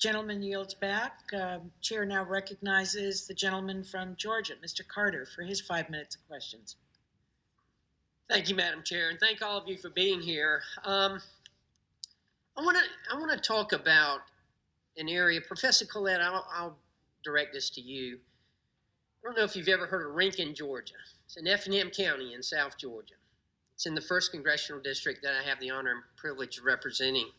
Gentleman yields back. Chair now recognizes the gentleman from Georgia, Mr. Carter, for his 5 minutes of questions. Thank you, Madam Chair, and thank all of you for being here. I want to talk about an area. Professor Collette, I'll direct this to you. I don't know if you've ever heard of Rankin, Georgia. It's in Effingham County in South Georgia. It's in the 1st Congressional District that I have the honor and privilege of representing.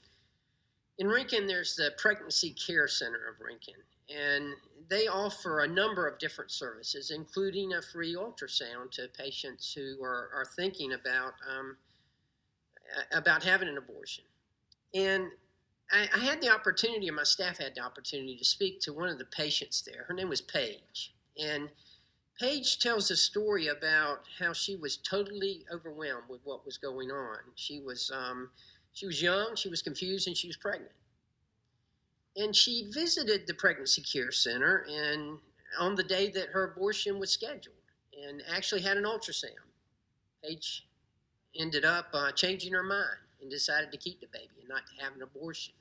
In Rankin, there's the Pregnancy Care Center of Rankin, and they offer a number of different services, including a free ultrasound to patients who are thinking about having an abortion. And I had the opportunity, and my staff had the opportunity, to speak to one of the patients there. Her name was Paige. And Paige tells a story about how she was totally overwhelmed with what was going on. She was young, she was confused, and she was pregnant. And she visited the Pregnancy Care Center and on the day that her abortion was scheduled and actually had an ultrasound. Paige ended up changing her mind and decided to keep the baby and not to have an abortion.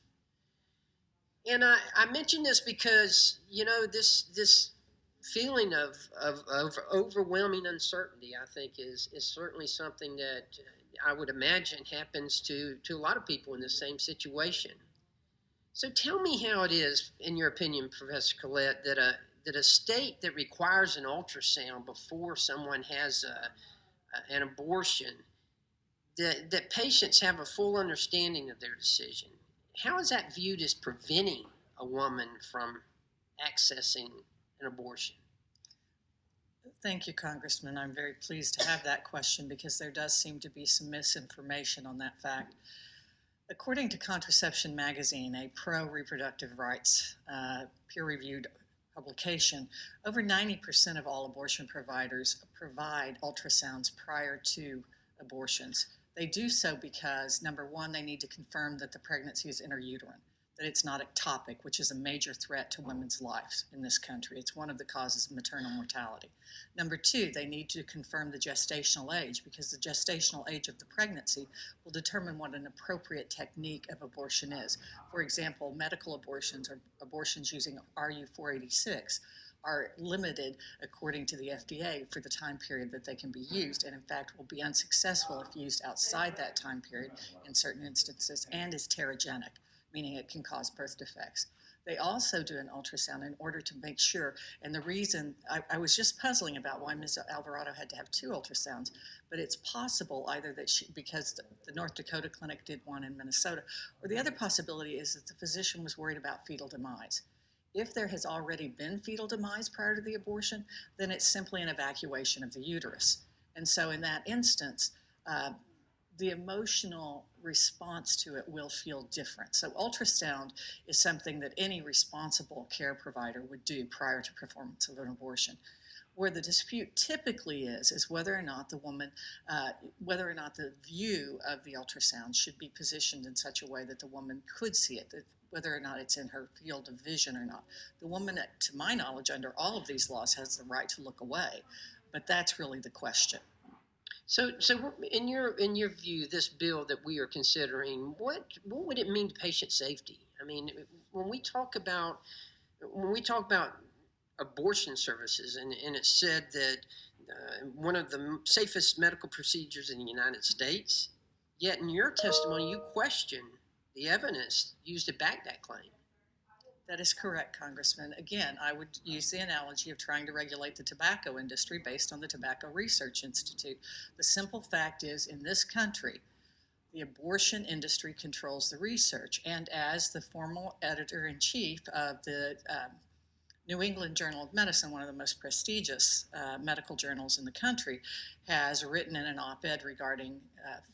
And I mention this because, this feeling of overwhelming uncertainty, I think, is certainly something that I would imagine happens to a lot of people in the same situation. So tell me how it is, in your opinion, Professor Collette, that a state that requires an ultrasound before someone has an abortion, that patients have a full understanding of their decision. How is that viewed as preventing a woman from accessing an abortion? Thank you, Congressman. I'm very pleased to have that question because there does seem to be some misinformation on that fact. According to Contraception Magazine, a pro-reproductive rights peer-reviewed publication, over 90% of all abortion providers provide ultrasounds prior to abortions. They do so because, number one, they need to confirm that the pregnancy is intrauterine, that it's not ectopic, which is a major threat to women's lives in this country. It's one of the causes of maternal mortality. Number two, they need to confirm the gestational age because the gestational age of the pregnancy will determine what an appropriate technique of abortion is. For example, medical abortions or abortions using RU-486 are limited, according to the FDA, for the time period that they can be used, and in fact will be unsuccessful if used outside that time period in certain instances, and is terogenic, meaning it can cause birth defects. They also do an ultrasound in order to make sure, and the reason, I was just puzzling about why Ms. Alvarado had to have 2 ultrasounds, but it's possible either that because the North Dakota clinic did one in Minnesota, or the other possibility is that the physician was worried about fetal demise. If there has already been fetal demise prior to the abortion, then it's simply an evacuation of the uterus. And so in that instance, the emotional response to it will feel different. So ultrasound is something that any responsible care provider would do prior to performance of an abortion. Where the dispute typically is whether or not the woman, whether or not the view of the ultrasound should be positioned in such a way that the woman could see it, whether or not it's in her field of vision or not. The woman, to my knowledge, under all of these laws has the right to look away, but that's really the question. So in your view, this bill that we are considering, what would it mean to patient safety? I mean, when we talk about abortion services, and it's said that one of the safest medical procedures in the United States, yet in your testimony you question the evidence used to back that claim. That is correct, Congressman. Again, I would use the analogy of trying to regulate the tobacco industry based on the Tobacco Research Institute. The simple fact is, in this country, the abortion industry controls the research, and as the former editor-in-chief of the New England Journal of Medicine, one of the most prestigious medical journals in the country, has written in an op-ed regarding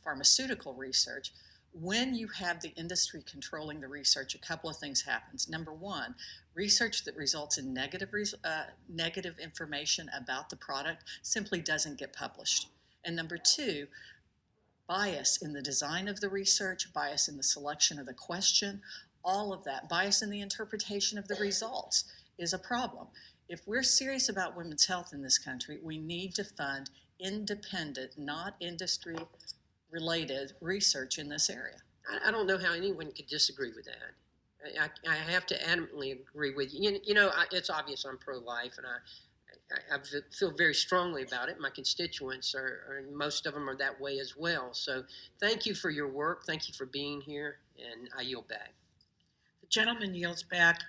pharmaceutical research. When you have the industry controlling the research, a couple of things happens. Number one, research that results in negative information about the product simply doesn't get published. And number two, bias in the design of the research, bias in the selection of the question, all of that, bias in the interpretation of the results is a problem. If we're serious about women's health in this country, we need to fund independent, not industry-related research in this area. I don't know how anyone could disagree with that. I have to adamantly agree with you. It's obvious I'm pro-life, and I feel very strongly about it. My constituents most of them are that way as well. So thank you for your work. Thank you for being here, and I yield back. The gentleman yields back.